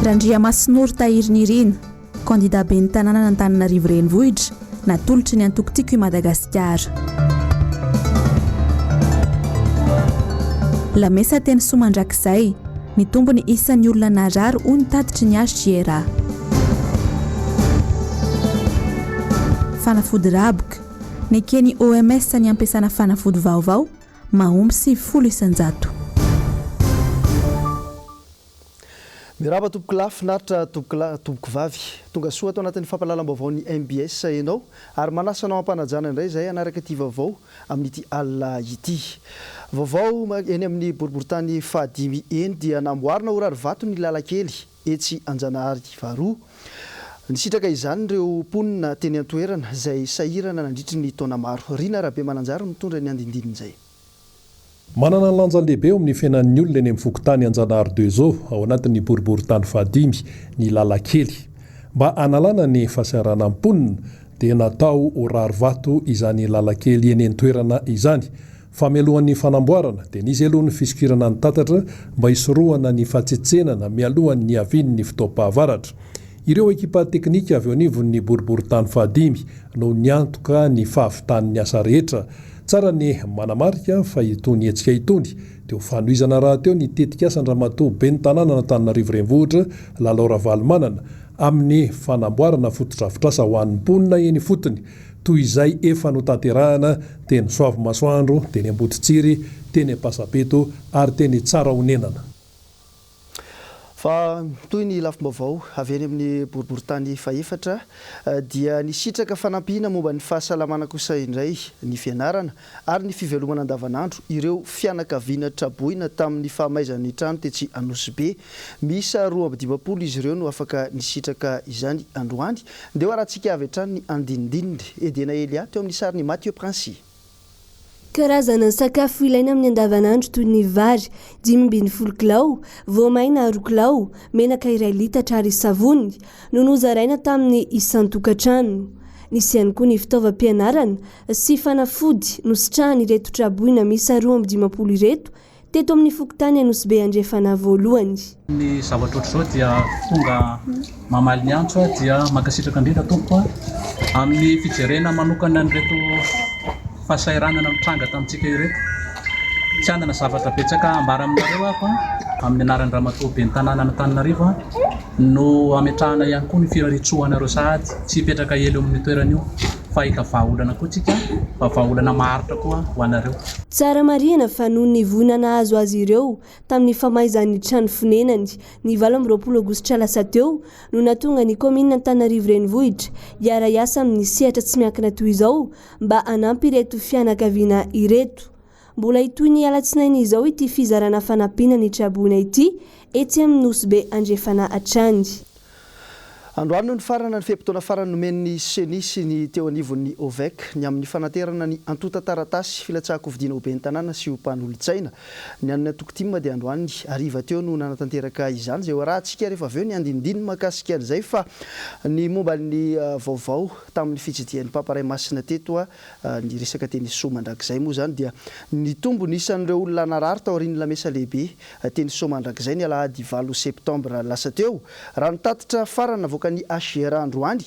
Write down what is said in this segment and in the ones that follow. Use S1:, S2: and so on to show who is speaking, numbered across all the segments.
S1: Randriamasinoro Tahiriny candidat ben'ny tanàna n'Antananarivo renivohitra natolotry ny antokotiko i Madagasikara. Lamesa teny Somandrakizay nitombo ny isan'ny olona narary hoy ny tatitry ny HGRA. Fanafody raboka nekeny OMS ny ampiasana fanafody vaovao mahomby 7 isanjato.
S2: Miraba tompoko lafy naritra tompoko vavy tonga soa atao anatin'ny fampahalalam-baovao ny MBS ianao ary manasanao ampanajana indray izay anaraka ity vaovao amin'ity alina ity. Vaovao eny amin'ny boriboritany fahadimy eny dia namboarina ho rary vato ny lalakely etsy Anjanahary faharoa. Nisitraka izany ireo mponina teny an-toerana izay sahirana nandritry ny taona maro. Rina Rabe Mananjara mitondra ny andindininy izay.
S3: Manana ny lanja lehibe eo amin'ny fiainan'ny olona eny amin'ny fokotany Anjanahary 2 zao ao anatin'ny boriboritany fahadimy ny lalakely. Mba analana ny fahasahiranana mponina dia natao ho rary vato izany lalakely eny an-toerana izany. Fa mialohan'ny fanamboarana dia nisy alohan'ny fisikirana ny tatatra mba hisorohana ny fahatsetsenana mialohan'ny avin'ny fitaovam-pahavaratra. Ireo ekipa teknika avy ao anivon'ny boriboritany fahadimy no niantoka ny fahavitan'ny asa rehetra. Tsara ny manamarika fa itony hetsika itony dia ho fanohizana raha teo ny tetika asa Andramatoa ben'ny tanàna n'Antananarivo renivohitra Lalao Valomanana amin'ny fanamboarana fotodrafitrasa ho an'ny mponina eny fotony toy izay efa notanterahana teny Soavimasoandro, teny Amboditsiry, teny Pasapeto ary teny Tsaraonenana.
S2: Fa toy ny lafim-baovao avy eny amin'ny boriboritany faefatra dia nisitraka fanampihana momba ny fahasalamana kosa indray ny fianarana ary ny fivelomana andavanandro ireo fianakaviana traboina tamin'ny fahamaizan'ny trano tetsy Anosibe. Misa 220 izy ireo no afaka nisitraka izany androany. Dia ho arahantsika avy hatrany ny andindininy Edena Elia teo amin'ny sariny Mathieu Princy.
S4: Karazana sakafo ilaina amin'ny andavanandro toy ny vary 520 kilao, voamaina 4 kilao, menaka 1 litatra ary savony no nozaraina tamin'ny isan-tokantrano. Nisy ihany koa ny fitaovam-pianarana sy fanafody nositrahany ireto traboina misa 220 ireto teto amin'ny fokotany Anosibe andrefana voalohany.
S5: Ny zavatra ohatr'izao dia tonga mamaly ny antso dia makasitraka indrindra tompoko amin'ny fijerena manokana an'ireto fahasahiranana mitranga tamintsika ireto. Tsy andana zavatra betsaka ambara aminareo ako amin'ny anaran'ny Ramatoa ben'ny tanàna n'Antananarivo no ametrahana ihany koa ny fiaritsohanareo sahady tsy hipetraka elo amin'ny toerana io fa hita vahaolana koa tsika fa vahaolana maharitra koa ho anareo.
S4: Tsara marihana fa noho ny vonana azo azy ireo tamin'ny famaizan'ny trano fonenany ny 20 Aogositra lasa teo no natonga ny komina Antananarivo renivohitra hiara-iasa amin'ny sehatra tsy miankina toy izao mba hanampy ireto fianakaviana ireto. Mbola itoy ny alatsinainy izao ity fizarana fanampiana ny traboina ity etsy amin'ny Anosibe andrefana hatrany.
S2: Androany no ny farana ny fepitoana farany nomen'ny senisy ny teo anivon'ny OVEC ny amin'ny fanaterana ny antota taratasy filatsahako vidiana ho ben'ny tanàna sy ho mpanolo-tsaina. Ny an'ny tokotima dia androany ariva teo no nanatanteraka izany izay ho arahantsika rehefa avy eo ny andindiny makasika an'izay fa ny momba ny vaovao tamin'ny fitsidihan'ny Paparay Masina teto ny resaka teny Somandrakizay moa zany dia ny tombo nisan'ireo olona narary tao aorian'ny lamesa lehibe teny Somandrakizay ny alahady 9 septambra lasa teo raha nitatitra farana ny HGRA androany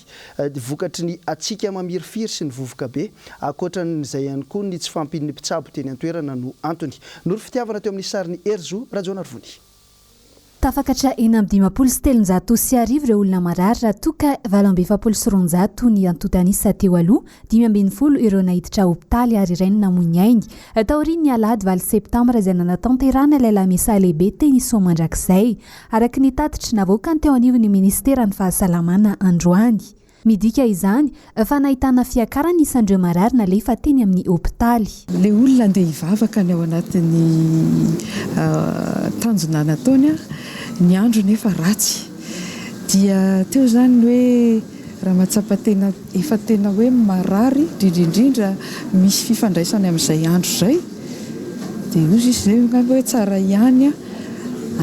S2: vokatry ny atsika mamirifiry sy ny vovoka be akoatran'izay ihany koa ny tsy fampin'ny mpitsabo teny an-toerana no antony. Noro fitiavana teo amin'ny sariny Erzo Rajonarvony.
S6: Tafakatra 970 ireo olona marary raha toka 270 ny antotanisa teo aloha 520 ireo nahiditra hopitaly ary iray namoy ainy taorian'ny alahady 9 septambra izay nanatanterana ilay lamesa lehibe teny Somandrakizay araka ny tatitry navoaka ny teo anivon'ny ministeran'ny fahasalamana androany. Midika izany fa nahitana fiakarana isandreo marary nalefa teny amin'ny hopitaly.
S7: Le olona andeha hivavaka ny ao anatin'ny tanjona nataony ny andro nefa ratsy dia teo zany hoe raha matsapa tena efa tena hoe marary indrindra misy fifandraisany amin'izay andro zay dia ozy izy zay ngamba hoe tsara ihany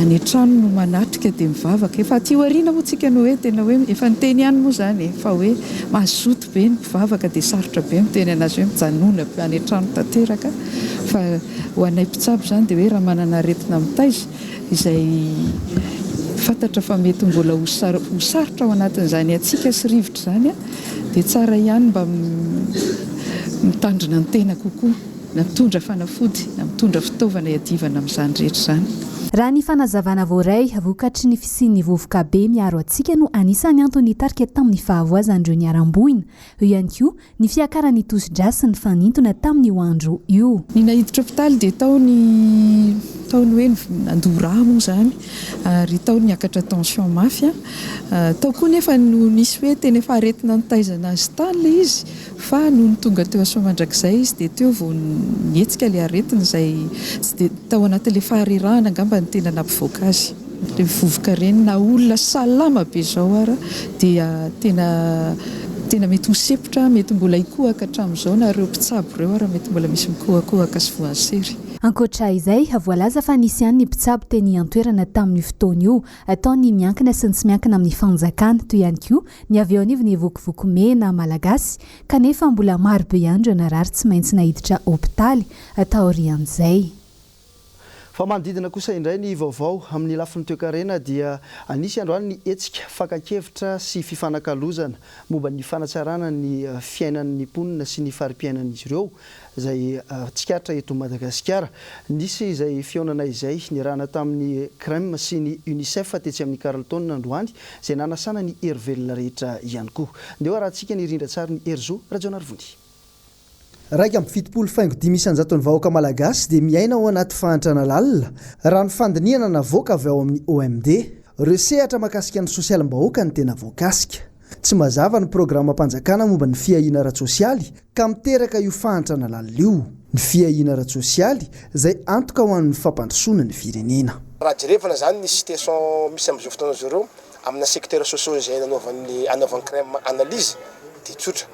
S7: any an-trano no manatrika dia mivavaka efa aty aoriana moa tsika no hoe tena hoe efa niteny ihany moa zany fa hoe mazoto be ny mpivavaka dia sarotra be miteny anazy hoe mijanona any an-trano tanteraka fa ho anay mpitsabo zany dia hoe raha manana aretina mitaiza izay fantatra fa mety mbola hosarotra ao anatin'izany atsika sy rivotra zany a dia tsara ihany mba mitandrina ny tena kokoa na mitondra fanafody na mitondra fitaovana iadivana amin'izany rehetra zany.
S6: Raha ny fanazavana voaray vokatry ny fisian'ny vovoka be miaro atsika no anisany antony tarika tamin'ny fahavoazan'ireo niaram-bohina. Eo ihany koa ny fiakaran'ny tosi-drasy ny fanintona tamin'ny andro io.
S7: Ny nahiditra hopitaly dia taony hoe nandora moa zany ary taony niakatra tension mafy tao koa nefa no nisy hoe tena efa aretina nitaizana azy tany le izy fa noho ny tonga teo asomandrakizay izy dia teo vao nietsika le aretina izay tsy dia tao anatin'le faharirahana angamba ny tena nampivoaka azy. Le vovoka reny na olona salama be zao ara dia tena mety ho sepotra, mety mbola hikohaka hatramin'izao na ireo mpitsabo ireo ara mety mbola misy mikohakohaka sy voansery.
S6: Ankoatra izay, voalaza fa nisy ihany ny mpitsabo teny an-toerana tamin'ny fotoana io, ataony miankina sy tsy miankina amin'ny fanjakana toy ihany koa ny avy eo anivony vokovoko mena malagasy kanefa mbola maro be ihany ireo narary tsy maintsy nahiditra hopitaly ataorian'izay.
S2: Fa manodidina kosa indray ny vaovao amin'ny lafiny toe-karena dia anisy androany ny hetsika fakakevitra sy fifanakalozana momba ny fanatsarana ny fiainan'ny mponina sy ny fari-piainan'izy ireo izay tsikatra eto Madagasikara. Nisy izay fionana izay nirahana tamin'ny CREM sy ny UNICEF tetsy amin'ny Carleton androany izay nanasana ny hery-velona rehetra ihany koa. Ndeo arahantsika ny rindra tsara ny Herzo Rajonarivony. Raika amin'ny fitopolo faingo 500 ny vahoaka malagasy dia miaina ao anaty fahantrana lalina raha ny fandiniana navoaka avy ao amin'ny OMD. Ireo sehatra mahakasika ny sosialim-bahoaka ny tena voakasika. Tsy mazava ny programam-panjakana momba ny fiahiana ara-tsosialy ka miteraka io fahantrana lalina io. Ny fiahiana ara-tsosialy izay antoka ho an'ny fampandrosoana ny firenena.
S8: Raha jerevana zany ny situation misy amin'izao fotoana izao ireo amina secteur sosial izay anaovan'ny CREM analyse dia tsotra.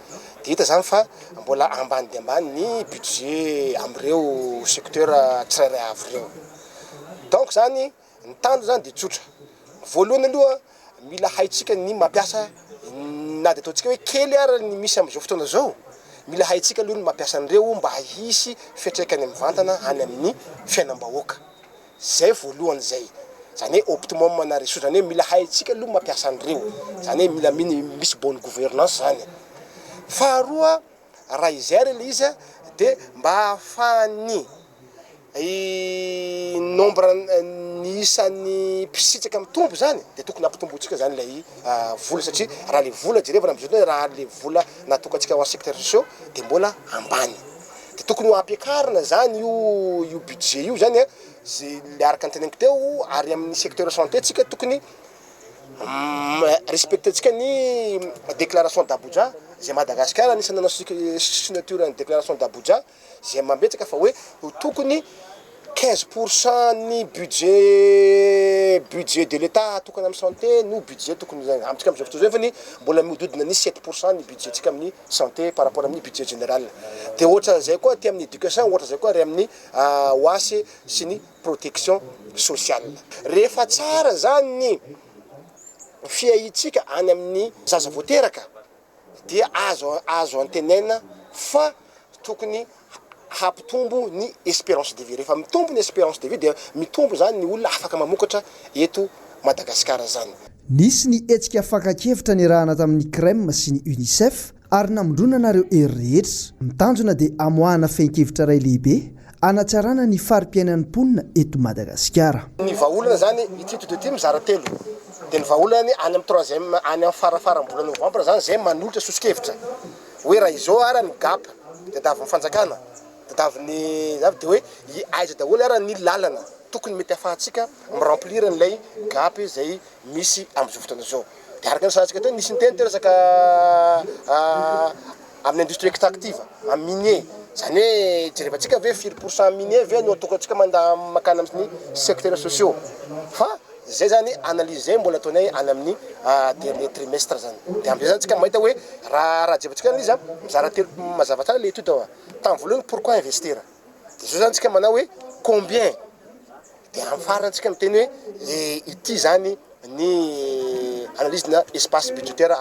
S8: Hita zany fa mbola ambany dia ambany ny budget amin'ireo secteur tsirairay avy ireo. Donc zany ny tando zany dia tsotra. Voalohany aloha mila haitsika ny mampiasa na dia ataontsika hoe kely ara ny misy amin'izao fotoana izao. Mila haitsika aloha ny mampiasa an'ireo mba hisy fiantraikany amin'ny vantana any amin'ny fiainam-bahoaka. Zay voalohany zay. Zany hoe optimum na ressource zany hoe mila haitsika aloha mampiasa an'ireo. Zany hoe mila misy bonne gouvernance zany. Faharoa raha izay le izy dia mba ahafahany nombre ny isan'ny mpisitsaka mitombo zany dia tokony ampitombotsika zany ilay vola satria raha le vola jerevana amin'izao raha le vola natokantsika ho secteur sociaux dia mbola ambany. Dia tokony ho ampiakarina zany io budget io zany zay le araka ny teneniko teo ary amin'ny secteur santé tsika tokony respectentsika ny déclaration d'Abuja zay Madagasikara anisany nanao signature ny déclaration d'Abuja zay mambetsaka fa hoe tokony 15% ny budget de l'État atokana amin'ny santé no budget tokony amitsika amin'izao fotoana izao fa ny mbola mihodidina ny 7% ny budgetsika amin'ny santé par rapport amin'ny budget général. Dia ohatra zay koa ty amin'ny éducation, ohatra zay koa ry amin'ny oasy sy ny protection sociale. Rehefa tsara zany ny fiahitsika any amin'ny zaza voateraka dia azo antenena fa tokony hampitombo ny espérance de vie. Rehefa mitombo ny espérance de vie dia mitombo zany ny olona afaka mamokatra eto Madagasikara zany.
S2: Nisy ny hetsika fakakevitra nirahana tamin'ny CREM sy ny UNICEF ary namondrona nareo hery rehetra. Mitanjona dia amoahana fenkevitra ray lehibe anatsarana ny fari-piainan'ny mponina eto Madagasikara.
S8: Ny vahaolana zany ity to ty mizara telo. Dia ny vahaolana any amin'ny 3e any amin'ny farafaram-bola novambra zany zay manolotra sosikevitra. Hoe raha izao ara ny gap dia davy ny fanjakana. Dia hoe aiza daholo ara ny lalana tokony mety ahafahantsika miremplir an'ilay gap izay misy amin'izao fotoana izao. Dia araka ny sahatsika teo nisy ny teny terazaka amin'ny industrie extractive, amin'ny minier. Zany hoe jerevantsika hoe 4% minier ve no atokantsika makana amin'ny secteur sociaux. Fa zay zany analyse zay mbola ataonay any amin'ny dernier trimestre zany. Dia amin'izay zany tsika mahita hoe raha jerevantsika an'izy mizara telo mazava tsara le étude tamin'ny voalohany pourquoi investir. Dia zao zany tsika manao hoe combien. Dia amin'ny farany tsika miteny hoe ity zany ny analyse na espace budgétaire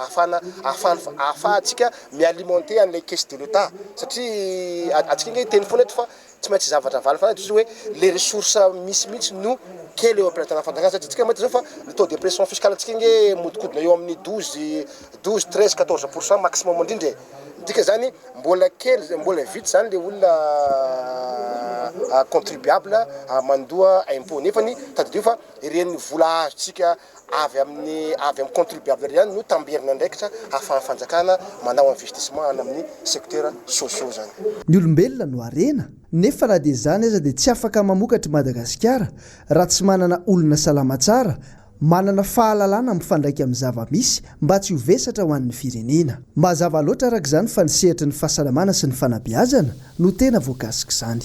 S8: ahafahantsika mialimenter an'ilay caisse de l'État satria atsika teny foana eto fa tsy maintsy zavatra valy fa hoe les ressources misy mihitsy no kely eo ampiratana fandangana satria tsika mahita zao fa le taux de pression fiscale antsika inge modikodina eo amin'ny 12-13-14% maximum indrindra dika zany mbola kely mbola vita zany le olona contribuable mandoa impôt nefany tadidio fa ireny vola azotsika avy amin'ny contribuable reny no tambierina ndraikitra ahafahan'ny fanjakana manao investissement any amin'ny secteur sociaux zany.
S2: Ny olombelona no arena nefa raha dia zany aza dia tsy afaka mamokatra Madagasikara raha tsy manana olona salama tsara, manana fahalalana mifandraika amin'ny zava-misy mba tsy ho vesatra ho an'ny firenena. Mazava loatra araka izany fa ny sehatry ny fahasalamana sy ny fanabeazana no tena voakasika izany.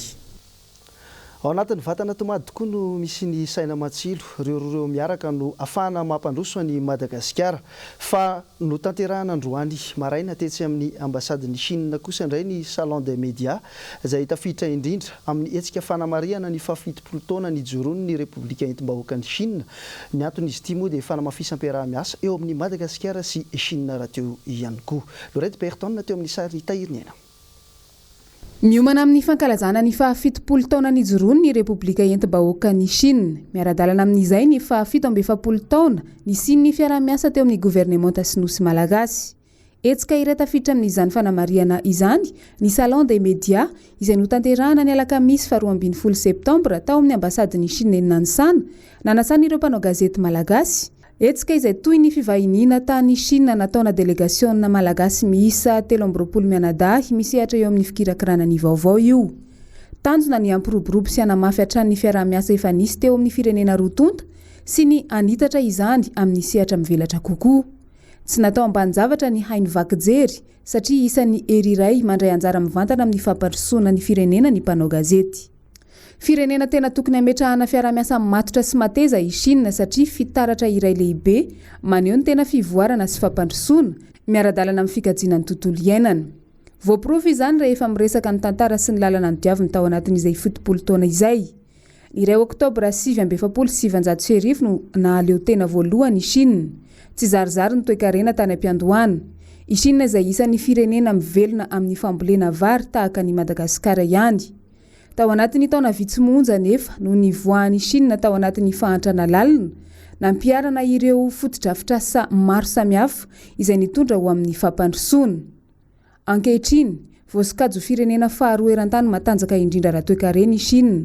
S2: Ao anatin'ny vatana tomady tokoa no misy ny saina matsilo, reo miaraka no afahana mampandroso ny Madagasikara fa no tanterahana androany maraina tetsy amin'ny ambasadiny Chine kosa indray ny salon des médias izay tafiditra indrindra amin'ny hetsika fanamariana ny fahafitopolo taona ny joroany ny Repoblika Entim-bahoakan'ny Chine. Ny anton'izy ity moa dia fanamafisam-piarahamiasa eo amin'ny Madagasikara sy Chine raha teo ihany koa. Lorette Berton teo amin'ny sary tahiriny ena.
S9: Miomana amin'ny fankalazana ny fahafitopolo taona ny joroany ny Repoblika Entim-bahoakan'ny Chine. Miara-dalana amin'izay ny fahafito-ambin'ny taona ny siny ny fiarahamiasa teo amin'ny gouvernemanta sinoa malagasy. Hetsika iray tafiditra amin'izany fanamariana izany ny salon des médias izay notanterahana ny alakamisy 12 septambra tao amin'ny ambasadiny Chine eny Nansana, nanasana ireo mpanao gazety malagasy. Hetsika izay toy ny fivahiniana tany Chine nataona délégation malagasy miisa 13 mianadahy misehatra eo amin'ny fikirakirana ny vaovao io. Tanjona ny ampiroborobo sy anamafy hatrany ny fiarahamiasa efa nisy teo amin'ny firenena rotonta sy ny anitatra izany amin'ny sehatra mivelatra kokoa. Tsy natao ambanin-javatra ny haino vakijery satria isan'ny hery iray mandray anjara mivantana amin'ny fampandrosoana ny firenena ny mpanao gazety. Firenena tena tokony ametrahana fiarahamiasa matotra sy mateza i Chine satria fitaratra iray lehibe maneho ny tena fivoarana sy fampandrosoana miara-dalana amin'ny fikajiana ny tontolo iainana. Voaporofo izany rehefa miresaka ny tantara sy ny lalana ny diaviny tao anatin'izay fitopolo taona izay. Ny 2 oktobra 7 no nahaleo tena voalohany i Chine. Tsy zarizary ny toe-karena tany am-piandohana. I Chine izay isan'ny firenena mivelona amin'ny fambolena vary tahaka ny Madagasikara ihany. Tao anatin'ny taona vitsy monja nefa no nivoahan'i Chine tao anatin'ny fahantrana lalina nampiarana ireo fotodrafitrasa maro samihafa izay nitondra ho amin'ny fampandrosoana. Ankehitriny, voasikajo firenena faharoa eran-tany matanjaka indrindra raha toe-karena i Chine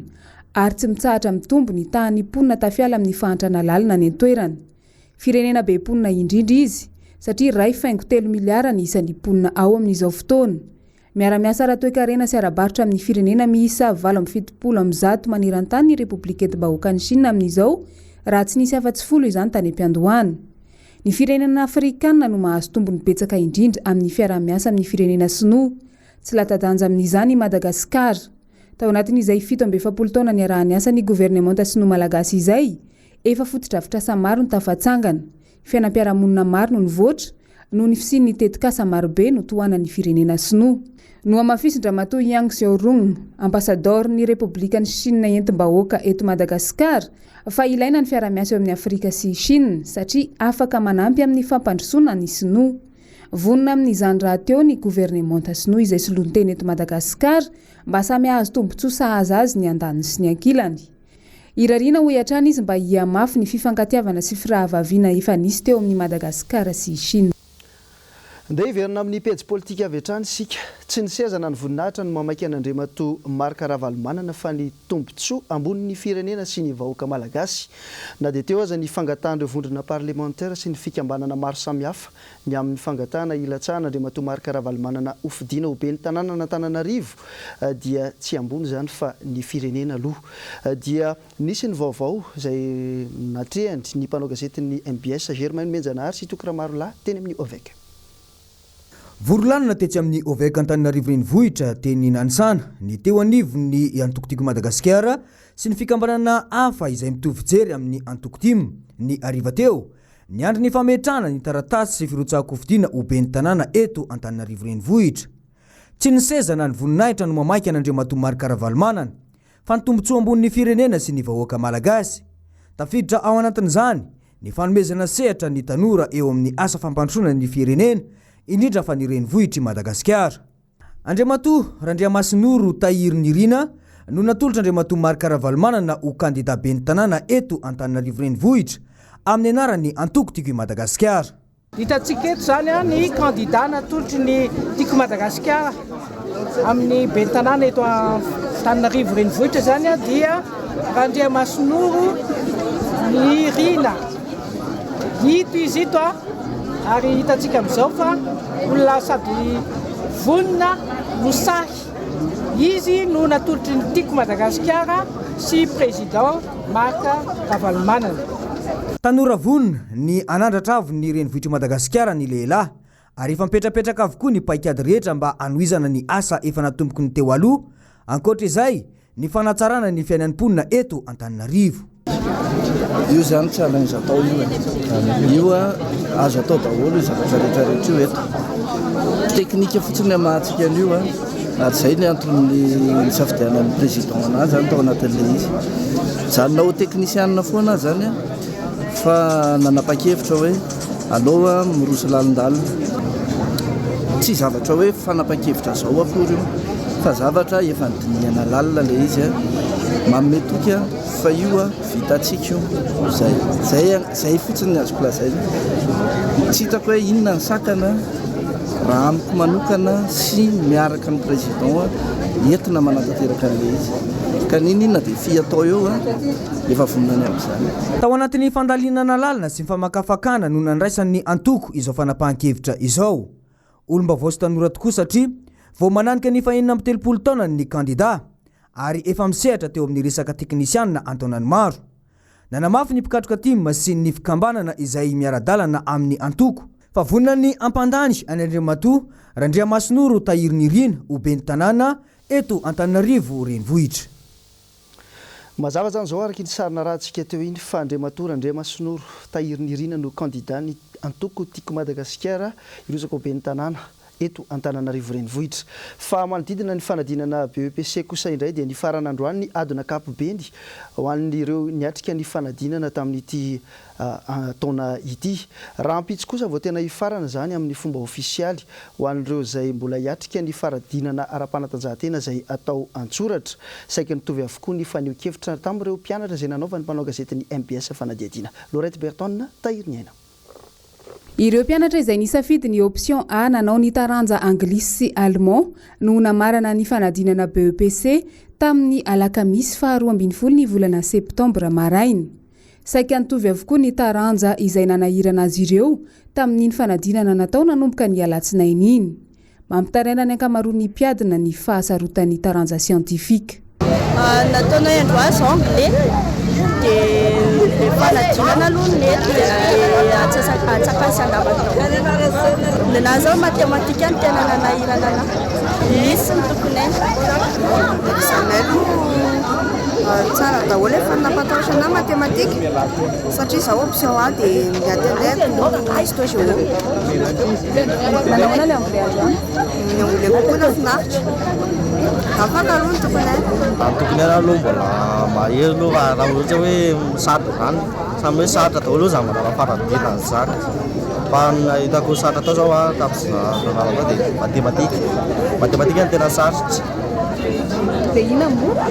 S9: ary tsy mitsahatra mitombo ny tahany mponina tafiala amin'ny fahantrana lalina ny antoerana. Firenena be mponina indrindra izy satria 2.3 miliara ny isan'ny mponina ao amin'izao fotoana. Miara-miasa raha toe-karena sy ara-barotra amin'ny firenena miisa 770 maneran-tany ny Repoblika Entim-bahoakan'ny Chine amin'izao raha tsy nisy afa-tsy folo izany tany am-piandohana. Ny firenena Afrikanina no mahazo tombony betsaka indrindra amin'ny fiara-miasa amin'ny firenena sinoa. Tsy latadanja amin'izany i Madagasikara. Tao anatin'izay 17 taona ny arahaniasa ny gouvernemanta sinoa malagasy izay, efa fotodrafitrasa maro ny tafatsangana, fiainam-piarahamonina maro no nivoatra, no ny fisian'ny tetikasa marobe no tohanan'ny firenena sinoa. No amafisindramatoa Yang Xiaorong, ambasador ny Repoblikan'ny Chine Entim-bahoaka eto Madagasikara, fa ilaina ny fiarahamiasa eo amin'ny Afrika sy Chine satria afaka manampy amin'ny fampandrosoana ny sinoa. Vonona amin'izany raha teo ny gouvernemanta sinoa izay soloany teny eto Madagasikara mba samy hahazo tombotsoa sahaza azy ny andaniny sy ny ankilany. Irariana ho hiatrana izy mba hiamafy ny fifankatiavana sy firahavaviana efa nisy teo amin'ny Madagasikara sy Chine.
S2: Ndeha hiverina amin'ny pejy politika avy hatrany isika, tsy ny sezana ny voninahitra no mamaky an'Andriamatoa Marc Ravalomanana fa ny tombotsoa ambonin'ny firenena sy ny vahoaka malagasy. Na dia teo aza ny fangatahana vondrona parlementaire sy ny fikambanana maro samihafa ny amin'ny fangatahana ilatsahana Andriamatoa Marc Ravalomanana ho fidiana ho ben'ny tanàna n'Antananarivo dia tsy ambony zany fa ny firenena aloha. Dia nisy ny vaovao izay natrehany ny mpanao gazety ny MBS Germaine Menjanahary sy Tokiramarola teny amin'ny OVEC.
S10: Vorolanina tetsy amin'ny OVEC Antananarivo renivohitra teny Nansana ny teo anivony Antokotiko Madagasikara sy ny fikambanana hafa izay mitovy jery amin'ny Antokotimo ny ariva teo ny andro ny fametrahana ny taratasy sy firotsahako fidiana ho ben'ny tanàna eto Antananarivo renivohitra. Tsy ny sezana ny voninahitra no mamaky an'Andriamatoa Marc Ravalomanana fa ny tombotsoa ambonin'ny firenena sy ny vahoaka malagasy. Tafiditra ao anatin'izany ny fanomezana sehatra ny tanora eo amin'ny asa fampandrosoana ny firenena indrindra fa ny renivohitry Madagasikara. Andriamatoa Randriamasinoro Tahiriny Irina no natolotra Andriamatoa Marc Ravalomanana ho kandida ben'ny tanàna eto Antananarivo renivohitra amin'ny anarany antoko tiako i Madagasikara.
S11: Hitantsika eto zany ny kandida natolotry ny tiako Madagasikara amin'ny ben'ny tanàna eto Antananarivo renivohitra zany dia Randriamasinoro Nirina. Hito izy ito ary hitantsika amin'izao fa olona sady vonina no sahy. Izy no natolotry ny tiako Madagasikara sy président Marc Ravalomanana.
S10: Tanora vonina ny anandratra avy ny renivohitra Madagasikara ny lehilahy ary efa mipetrapetraka avokoa ny paikady rehetra mba hanohizana ny asa efa natomboko ny teo aloha. Ankoatra izay ny fanatsarana ny fiainan'ny mponina eto Antananarivo.
S12: Io zany challenge atao io azo atao daholo zavatra rehetrarehetra io eto. Teknika fotsiny amahantsika an'io ary zay ny antony safidianan'ny président anazy zany tao anatin'ilay izy. Zanona ho teknisianina foana zany fa nanapa-kevitra hoe aleo miroso lalindalina. Tsy zavatra hoe fanapa-kevitra zao akory io fa zavatra efa nidinihana lalina le izy manome toky fa io vitatsika io zay fotsiny ny azoko lazaina. Tsy hitako hoe inona ny sakana raha amiko manokana sy miaraka ny président entina manatanteraka an'le izy ka ninona dia fi atao eo efa voninany amin'izany.
S10: Tao anatin'ny fandalinana lalina sy mifamakafakana no nandraisan'ny antoko izao fanapahan-kevitra izao. Olombavoasy tanora tokoa satria vao mananika ny fahenina amby 30 taona ny kandida ary efa misehatra teo amin'ny resaka teknisianina antaonany maro. Nanamafy ny mpikatroka tim sy ny fikambanana izay miara-dalana amin'ny antoko. Fa vonina ny ampandany any Andriamatoa Randriamasinoro Nirina ho ben'ny tanàna eto Antananarivo renivohitra.
S2: Mazava zany zao araky ny sarina rahantsika teo iny fa Andriamatoa Randriamasinoro Nirina no kandida ny antoko tiako Madagasikara irozako ho ben'ny tanàna eto Antananarivo renivohitra. Fa manodidina ny fanadinana BEPC kosa indray dia ny faran'androany ny adina kapobeny ho an'ireo niatrika ny fanadinana tamin'ity taona ity. Raha ampitsy kosa vao tena hifarana zany amin'ny fomba ofisialy ho an'ireo izay mbola hiatrika ny faradinana ara-panatanjahantena izay atao antsoratra. Saika nitovy avokoa ny faneo-kevitra tamin'ireo mpianatra izay nanaova ny mpanao gazetiny MBS fanadiadiana. Laurette Berton, Tahiriniaina.
S9: Ireo mpianatra izay nisafidy ny option A nanao ny taranja anglisy sy allemand no namarana ny fanadinana BEPC tamin'ny alakamisy faharoa ambin'ny folo ny volana septambra maraina. Saika nitovy avokoa ny taranja izay nanahirana azy ireo tamin'ny fanadinana natao nanomboka ny alatsinainy iny. Mampitaraina ny ankamaroan'ny mpiadina ny fahasarotan'ny taranja siantifika.
S13: Nataonay androany anglais dia fanadinana aloha nety atsakasy andavatao. Nenazy zao matematika ny tena nanahirana anahy. Misy ny tokonay. Izany aloha tsara daholo efa napatahotra anahy matematika satria izao option A dia miatendeto no histoire géo.
S9: Nanahoana ilay anglais androany?
S13: Ny anglais kokoa nafinaritra. Afaka aloha ny tokonay.
S14: Tokony aloha mbola mahery aloha raha ohatra hoe misatra zany samy hoe satra daholo io zavatra faradina ny zaka. Fa hitako satra tao zao tamin'izao dia matematika ny tena sarotra.
S9: Dia ina mora?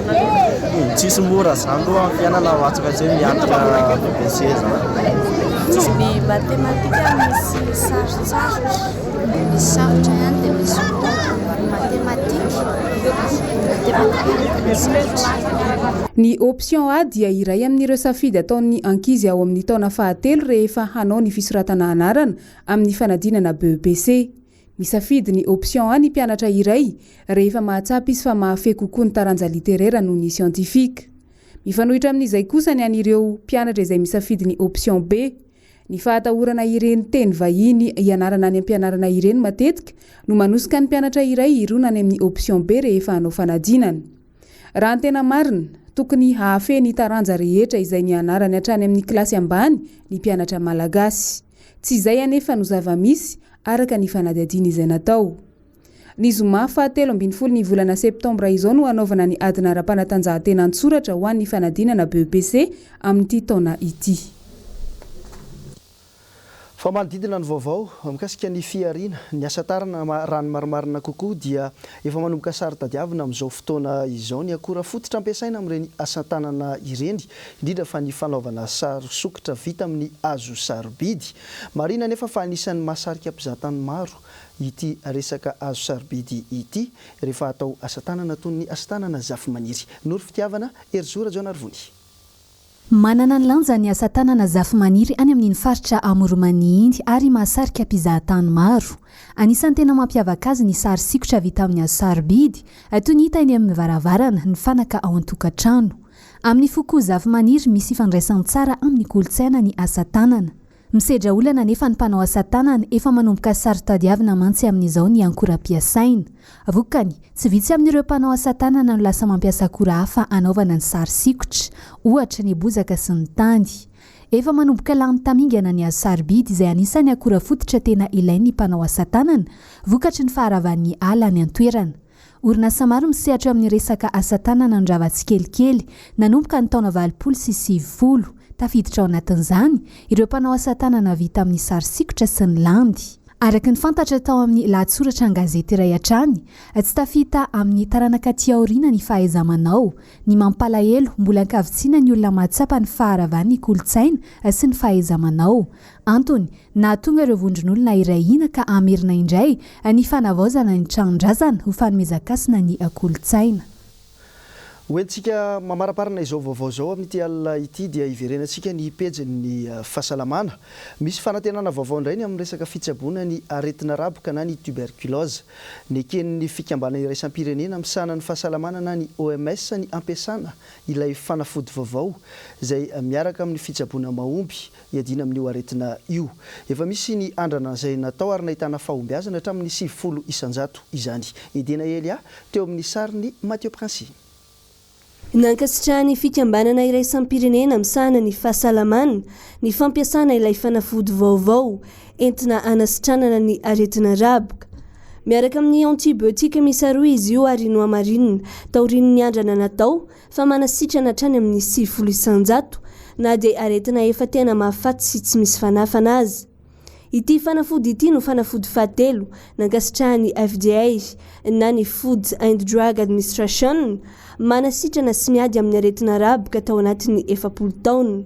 S14: Tsisy mora zany aloha fiainana atsaka tsy hoe mianatra BBC zany.
S13: Ny matematika misy sarotsarotry. Misy sarotra ihany dia misy
S9: Ny option A dia iray amin'ireo safidy ataon'ny ankizy ao amin'ny taona fahatelo rehefa hanao ny fisoratana anarana amin'ny fanadinana BEPC. Misafidy ny option A ny mpianatra iray rehefa mahatsapa izy fa mahafehy kokoa ny taranja literaire noho ny siantifika. Mifanohitra amin'izay kosa ny an'ireo mpianatra izay misafidy ny option B. Ny fahatahorana ireny teny vahiny ianarana any am-pianarana ireny matetika no manosika ny mpianatra iray irona any amin'ny option B rehefa hanao fanadinana. Raha ny tena marina, tokony hahafehy ny taranja rehetra izay nianarany hatrany amin'ny kilasy ambany ny mpianatra malagasy. Tsy izay anefa no zava-misy araka ny fanadihadiana izay natao. Ny zoma fahatelo ambin'ny folo ny volana septambra izao no hanaovana ny adina ara-panatanjahantena antsoratra ho an'ny fanadinana BEPC amin'ity taona ity.
S2: fa manodidina ny vaovao mikasika ny fiarina ny asatarana rano marimarina kokoa dia efa manomboka sary tadiavina amin'izao fotoana izao ny akora fototra ampiasaina amin'ireny asatanana ireny indrindra fa ny fanaovana sary sokitra vita amin'ny hazo sarobidy marina nefa fa anisan'ny mahasarika mpizahatany maro ity resaka hazo sarobidy ity rehefa atao asatanana toy ny asatanana zafy-maniry nory fitiavana erzora Jonarvony.
S6: Manana ny lanja ny asa tanana zafy-maniry any amin'iny faritra Amoromany iny ary mahasarika mpizahatany maro. Anisan'ny tena mampiavaka azy ny sary sikotra vita amin'ny hazo sarobidy toy ny hita eny amin'ny varavarana ny fanaka ao an-tokantrano. Amin'ny foko zafy-maniry misy ifandraisany tsara amin'ny kolontsaina ny asa tanana. Misedra olana nefa ny mpanao asa tanana efa manomboka sary tadiavina mantsy amin'izao ny ankora ampiasaina. Vokany, tsy vitsy amin'ireo mpanao asa tanana no lasa mampiasa akora hafa anaovana ny sary sikotra, ohatra ny bozaka sy ny tandy. Efa manomboka lany tamingana ny hazo sarobidy izay anisan'ny akora fototra tena ilain'ny mpanao asa tanana, vokatry ny faharavan'ny ala ny antoerana. Orinasa maro misehatra amin'ny resaka asa tanana ndravatsikelikely, nanomboka ny taona 2020 tafiditra ao anatin'izany ireo mpanao asa tanana vita amin'ny sary sikotra sy ny landy. Araka ny fantatra tao amin'ny lahatsoratra an-gazety iray hatrany, tsy tafita amin'ny taranaka aty aoriana ny fahaiza-manao, ny mampalahelo mbola ankavitsiana ny olona mahatsapa ny faharavan'ny kolontsaina sy ny fahaiza-manao. Antony, nahatonga ireo vondron'olona iray ina ka amerina indray ny fanavaozana ny tranondrazana ho fanomezakasina ny kolontsaina.
S2: Hoentsika mamaraparana izao vaovao zao amin'ity alina ity dia iverenantsika ny pejin'ny fahasalamana. Misy fanantenana vaovao indray ny amin'ny resaka fitsaboana ny aretina raboka na ny tuberculose. Ny eken'ny fikambana iraisam-pirenena misana ny fahasalamana na ny OMS ny ampiasana ilay fanafody vaovao izay miaraka amin'ny fitsaboana mahomby iadina amin'io aretina io. Efa misy ny andrana izay natao ary nahitana fahombiazana hatramin'ny 70 isanjato izany. Edena Elia teo amin'ny sariny Mathieu Princy.
S4: Nankasitrahany fikambanana iraisam-pirenena misahana ny fahasalamana ny fampiasana ilay fanafody vaovao entina anasitranana ny aretina raboka. Miaraka amin'ny antibiotika misy roa izy io ary no amarinina taorian'ny andrana natao fa manasitrana hatrany amin'ny 70 isanjato na dia aretina efa tena mahafaty sy tsy misy fanafana azy. Ity fanafody ity no fanafody fahatelo nankasitrahany FDA na ny Food and Drug Administration manasitrana sy miady amin'ny aretina raboka tao anatin'ny 70 taona.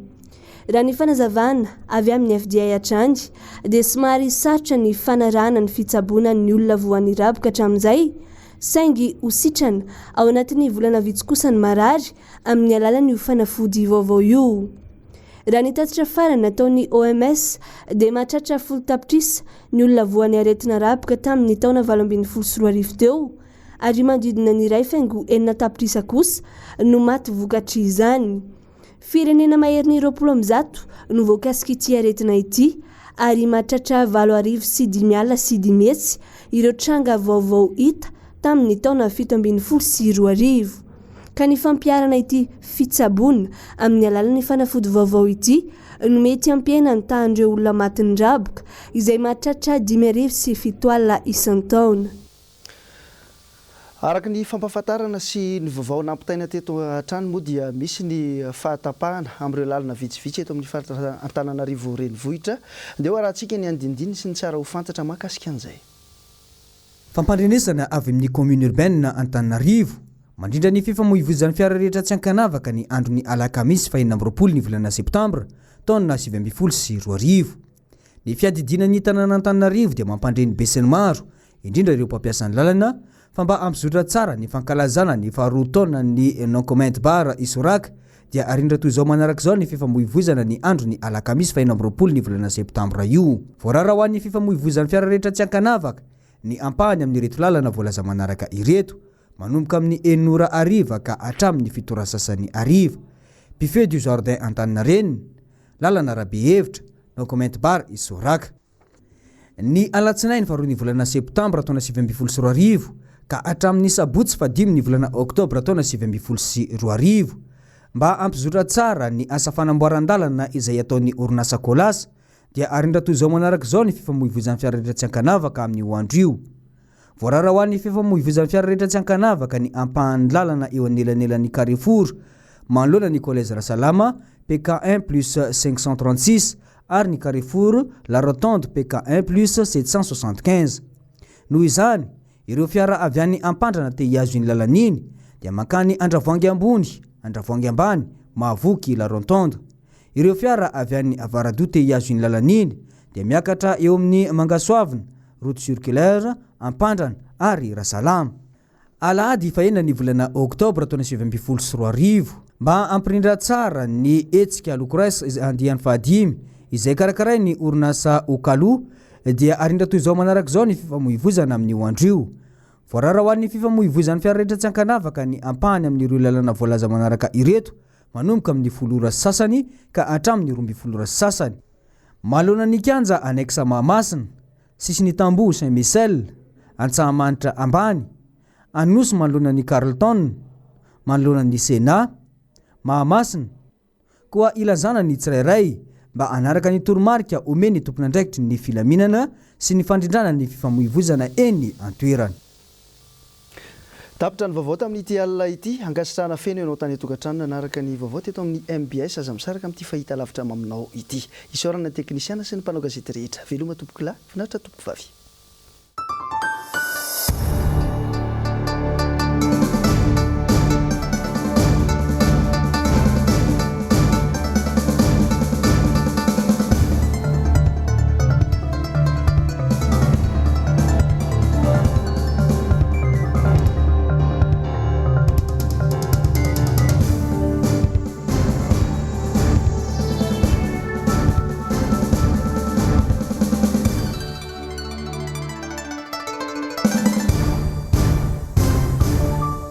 S4: Raha ny fanazavana avy amin'ny FDA hatrany dia somary sarotra ny fanarahana ny fitsaboana ny olona voan'ny raboka hatramin'izay saingy ho sitrana ao anatin'ny volana vitsy kosa ny marary amin'ny alalan'io fanafody vaovao io. Raha ny tatitra farany nataon'ny OMS dia mahatratra 10 tapitrisa ny olona voan'ny aretina raboka tamin'ny taona 2024 teo ary manodidina ny 2.9 tapitrisa kosa no maty vokatry izany. Firenena maherin'ny 20 no voakasika ity aretina ity ary mahatratra 8,500 ireo tranga vaovao hita tamin'ny taona 1722. Ka ny fampiarana ity fitsaboana amin'ny alalan'ny fanafody vaovao ity no mety ampiana ny tahan'ireo olona matin'ny raboka izay mahatratra 5,700 isan-taona.
S2: Araka ny fampahafantarana sy ny vaovao nampitaina teto hatrany moa dia misy ny fahatapahana amin'ireo lalina vitsivitsy eto amin'ny faritra Antananarivo renivohitra. Dia arahantsika ny andindiny sy ny tsara ho fantatra mahakasika an'izay.
S10: Fampandrenesana avy amin'ny commune urbaine Antananarivo mandrindra ny fifamoivoizan'ny fiara rehetra tsy ankanavaka ny andro ny alakamisy 20 ny volana septambra taona 2022. Ny fiadidina ny tanàna Antananarivo dia mampandreny besany maro indrindra ireo mpampiasan'ny lalana fa mba ampizotra tsara ny fankalazana ny faharoa taona ny non-comment bar isoraka dia arindra toy izao manaraka izao ny fifamoivoizana ny andro ny alakamisy 20 ny volana septambra io. Voarara ho an'ny fifamoivoizan'ny fiara rehetra tsy ankanavaka ny ampahany amin'ny reto lalana voalaza manaraka ireto manomboka amin'ny 900 ka hatramin'ny 700. Buffet du Jardin Antaninarenina, lalana Rabe Hevitra, non-comment bar isoraka. Ny alatsinainy 2 ny volana septambra taona 2022 ka hatramin'ny sabotsy 5 ny volana oktobra taona 2022 mba ampizotra tsara ny asa fanamboaran-dalana izay ataon'ny orinasa Kolasa dia arindra toy izao manaraka izao ny fifamoivoizan'ny fiara rehetra tsy ankanavaka amin'ny andro io. Voarara ho an'ny fifamoivoizan'ny fiara rehetra tsy ankanavaka ny ampahan'ny lalana eo anelanelan'ny Carrefour manoloana ny Collège Rasalama PK1 plus 536 ary ny Carrefour La Rotonde PK1 plus 775. Noho izany ireo fiara avy any Ampandrana te hiazo iny lalan'iny dia mankany Andravoangy ambony, Andravoangy ambany, Mahavoky La Rotonde. Ireo fiara avy any Avaradoa te hiazo iny lalan'iny dia miakatra eo amin'ny Mangasoavina, route circulaire, Ampandrana ary Rasalama. Alahady fahenina ny volana Oktobra taona 2024 mba ampirindra tsara ny etsika lokores andiany fahadimy izay karakaray ny orinasa Okalo dia arindra toy izao manaraka izao ny fifamoivozana amin'ny oandrio. Voarara ho an'ny fifamoivozan'ny fiara rehetra tsy ankanavaka ny ampahany amin'ireo lalana voalaza manaraka ireto manomboka amin'ny 10 sasany ka hatramin'ny 12 sasany. Malona ny Kianja aneksa Mahamasina, sisiny Tamboho Saint-Michel, Antsahamanitra ambany, Anosy manoloana ny Carleton, manoloana ny Sena, Mahamasina, koa ilazana ny tsirairay mba anaraka ny toromarika omeny tompon'andraikitry ny filaminana sy ny fandrindrana ny fifamoivozana eny antoerana.
S2: Tapitra ny vaovao tamin'ity alina ity, angasitrahana feno ianao tany atokantrano nanaraka ny vaovao teto amin'ny MBS aza misaraka amin'ity fahita lavitra aminao ity. Isaorana teknisiana sy ny mpanao gazety rehetra. Veloma tompoko lahy, finaritra tompoko vavy.